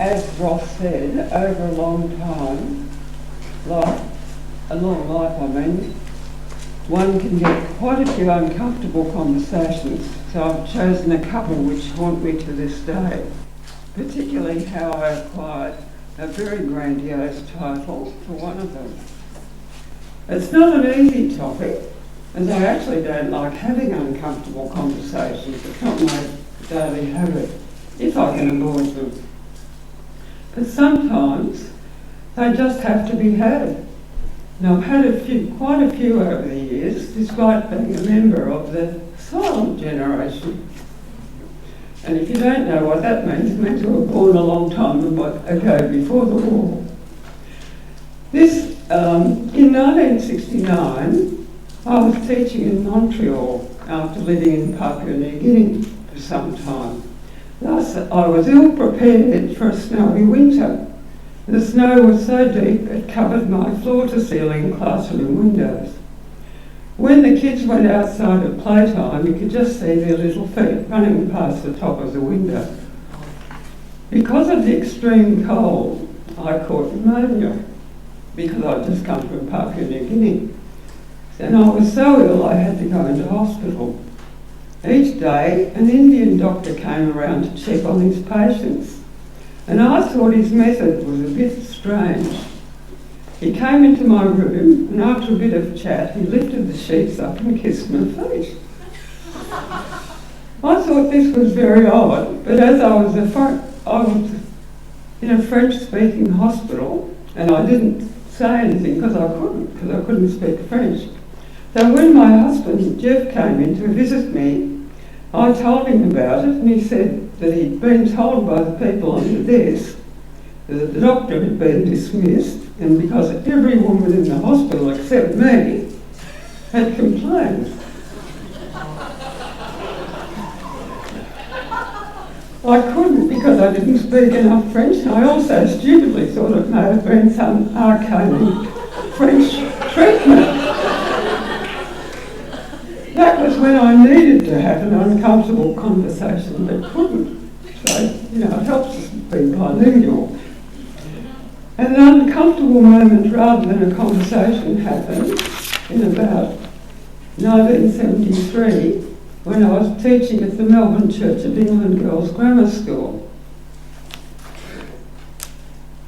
as Ross said, over a long time, a long life I mean, one can get quite a few uncomfortable conversations, so I've chosen a couple which haunt me to this day, particularly how I acquired a very grandiose title for one of them. It's not an easy topic, as I actually don't like having uncomfortable conversations. It's not my daily habit, if I can avoid them. But sometimes they just have to be had. And I've had quite a few over the years, despite being a member of the silent generation. And if you don't know what that means, it means we were born a long time ago, before the war. In 1969, I was teaching in Montreal after living in Papua New Guinea for some time. Thus, I was ill prepared for a snowy winter. The snow was so deep it covered my floor-to-ceiling classroom windows. When the kids went outside at playtime, you could just see their little feet running past the top of the window. Because of the extreme cold, I caught pneumonia, because I'd just come from Papua New Guinea. And I was so ill I had to go into hospital. Each day, an Indian doctor came around to check on his patients, and I thought his method was a bit strange. He came into my room, and after a bit of chat, he lifted the sheets up and kissed my feet. I thought this was very odd, but as I was in a French-speaking hospital, and I didn't say anything because I couldn't speak French. So when my husband, Jeff, came in to visit me, I told him about it, and he said that he'd been told by the people on the desk that the doctor had been dismissed, and because every woman in the hospital except me had complained. I couldn't because I didn't speak enough French, and I also stupidly thought it may have been some arcane French treatment. That was when I needed to have an uncomfortable conversation but couldn't. So, it helps us be bilingual. And an uncomfortable moment rather than a conversation happened in about 1973 when I was teaching at the Melbourne Church of England Girls' Grammar School.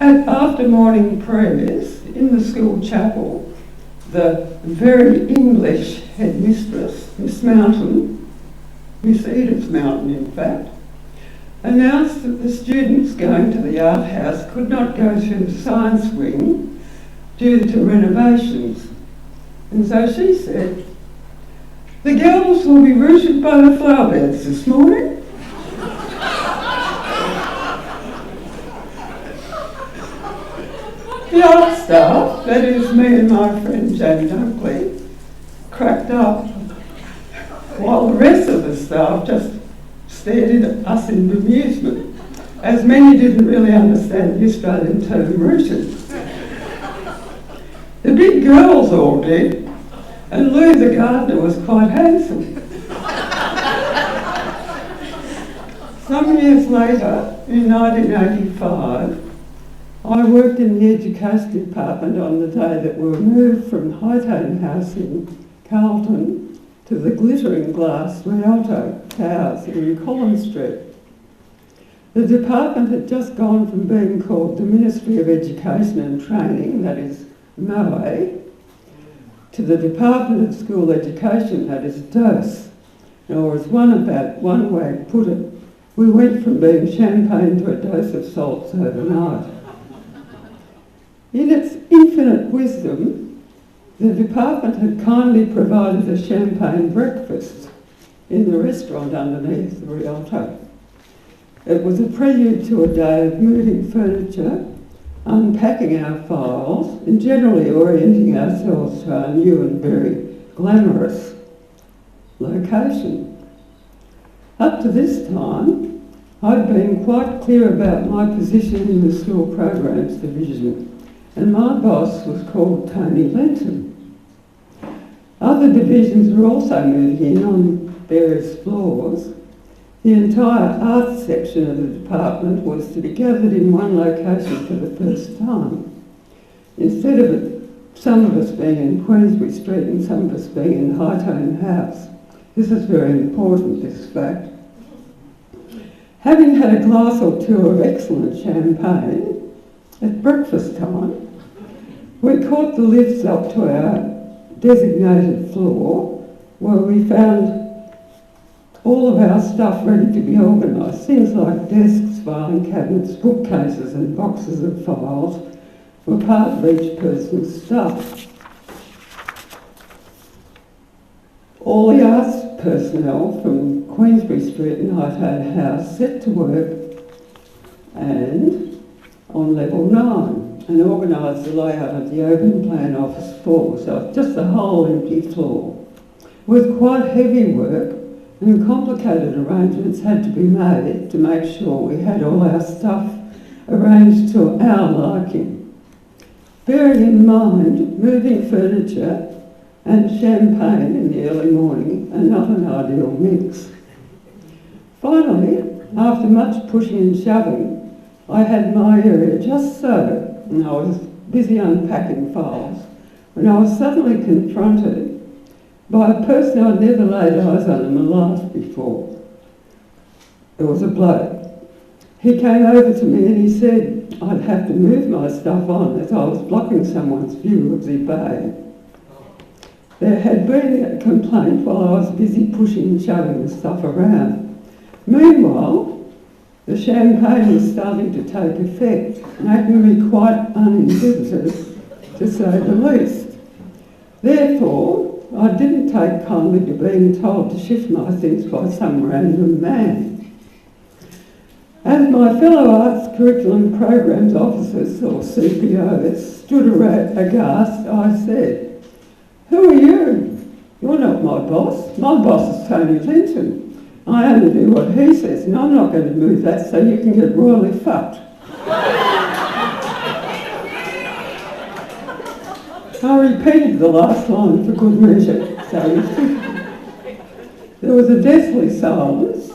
After morning prayers in the school chapel, the very English headmistress, Miss Mountain, Miss Edith Mountain in fact, announced that the students going to the art house could not go through the science wing due to renovations. And so she said, "The girls will be rooted by the flower beds this morning." The art staff, that is me and my friend Jane Dunkley, cracked up, while the rest of the staff just stared at us in bemusement, as many didn't really understand the Australian term rooted. The big girls all did, and Lou the gardener was quite handsome. Some years later, in 1985, I worked in the education department on the day that we were moved from Whittaker House in Carlton to the glittering glass Rialto Towers in Collins Street. The department had just gone from being called the Ministry of Education and Training, that is MOE, to the Department of School Education, that is DOSE. Or as one way put it, we went from being champagne to a dose of salts overnight. In its infinite wisdom, the department had kindly provided a champagne breakfast in the restaurant underneath the Rialto. It was a prelude to a day of moving furniture, unpacking our files, and generally orienting ourselves to our new and very glamorous location. Up to this time, I'd been quite clear about my position in the school programs division, and my boss was called Tony Lenton. Other divisions were also moving in on various floors. The entire arts section of the department was to be gathered in one location for the first time. Instead of some of us being in Queensbury Street and some of us being in Whittaker House. This is very important, this fact. Having had a glass or two of excellent champagne, at breakfast time, we caught the lifts up to our designated floor where we found all of our stuff ready to be organised. Things like desks, filing cabinets, bookcases and boxes of files were part of each person's stuff. All the arts personnel from Queensbury Street and Whittaker House set to work and on level 9 and organised the layout of the open plan office floor, so just a whole empty floor. With quite heavy work and complicated arrangements had to be made to make sure we had all our stuff arranged to our liking. Bearing in mind, moving furniture and champagne in the early morning are not an ideal mix. Finally, after much pushing and shoving, I had my area just so, and I was busy unpacking files, when I was suddenly confronted by a person I'd never laid eyes on in my life before. It was a bloke. He came over to me and he said I'd have to move my stuff on as I was blocking someone's view of the bay. There had been a complaint while I was busy pushing and shoving the stuff around. Meanwhile, the champagne was starting to take effect, making me quite uninhibited, to say the least. Therefore, I didn't take kindly to being told to shift my things by some random man. As my fellow Arts Curriculum Programs Officers, or CPOs, stood aghast, I said, "Who are you? You're not my boss. My boss is Tony Linton. I only do what he says, and I'm not going to move that so you can get royally fucked." I repeated the last line for good measure, so there was a deathly silence.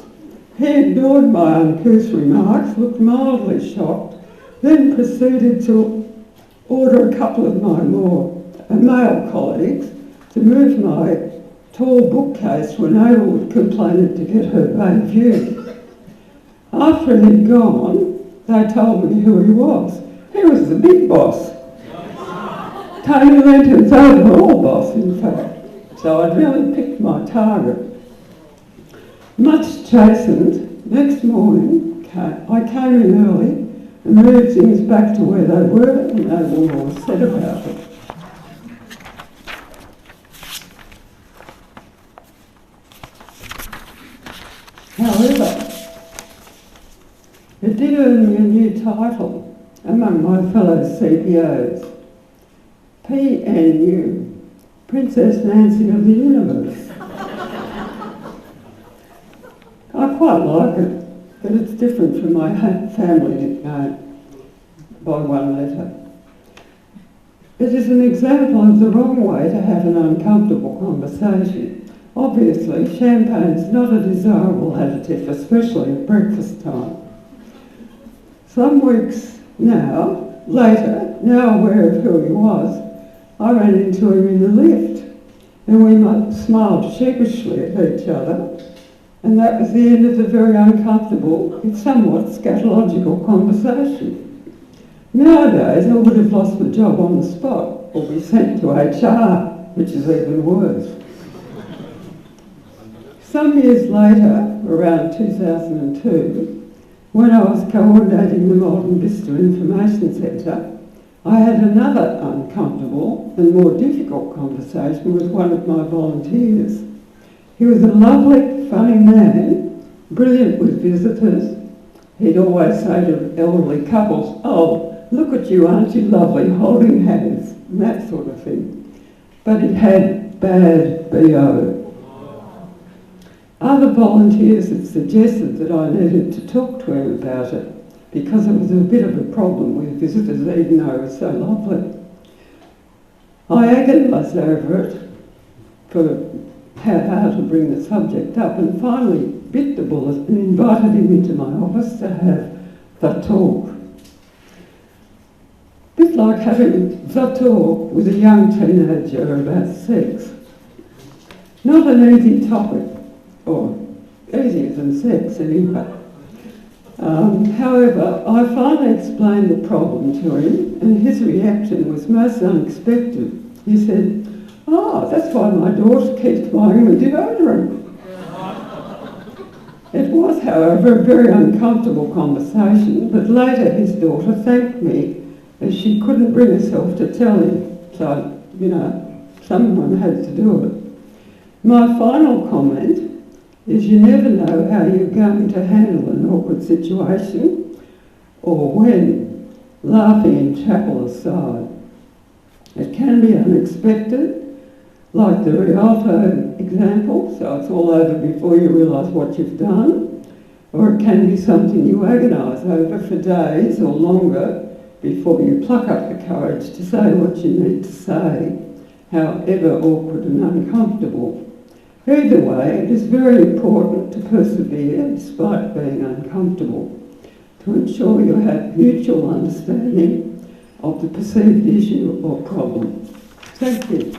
He ignored my uncouth remarks, looked mildly shocked, then proceeded to order a couple of my more male colleagues to move my tall bookcase to enable the complainant to get her bay view. After he'd gone, they told me who he was. He was the big boss. Tony Linton's overall boss, in fact. So I'd really picked my target. Much chastened, next morning I came in early and moved things back to where they were and no more was said about it. However, it did earn me a new title among my fellow CPOs. PNU, Princess Nancy of the Universe. I quite like it, but it's different from my family nickname by one letter. It is an example of the wrong way to have an uncomfortable conversation. Obviously, champagne is not a desirable additive, especially at breakfast time. Some weeks later, now aware of who he was, I ran into him in the lift and we smiled sheepishly at each other, and that was the end of the very uncomfortable, yet somewhat scatological conversation. Nowadays, I would have lost my job on the spot or be sent to HR, which is even worse. Some years later, around 2002, when I was coordinating the Malton Vista Information Centre, I had another uncomfortable and more difficult conversation with one of my volunteers. He was a lovely, funny man, brilliant with visitors. He'd always say to elderly couples, "Oh, look at you, aren't you lovely, holding hands," and that sort of thing. But it had bad BO. Other volunteers had suggested that I needed to talk to him about it because it was a bit of a problem with visitors, even though he was so lovely. I agonised over it for how to bring the subject up, and finally bit the bullet and invited him into my office to have the talk. A bit like having the talk with a young teenager about sex. Not an easy topic, or easier than sex anyway. However, I finally explained the problem to him, and his reaction was most unexpected. He said, "Oh, that's why my daughter keeps buying me deodorant." It was, however, a very uncomfortable conversation, but later his daughter thanked me as she couldn't bring herself to tell him. So, someone had to do it. My final comment is you never know how you're going to handle an awkward situation or when, laughing in chapel aside. It can be unexpected, like the Rialto example, so it's all over before you realise what you've done, or it can be something you agonise over for days or longer before you pluck up the courage to say what you need to say, however awkward and uncomfortable. Either way, it is very important to persevere despite being uncomfortable, to ensure you have mutual understanding of the perceived issue or problem. Thank you.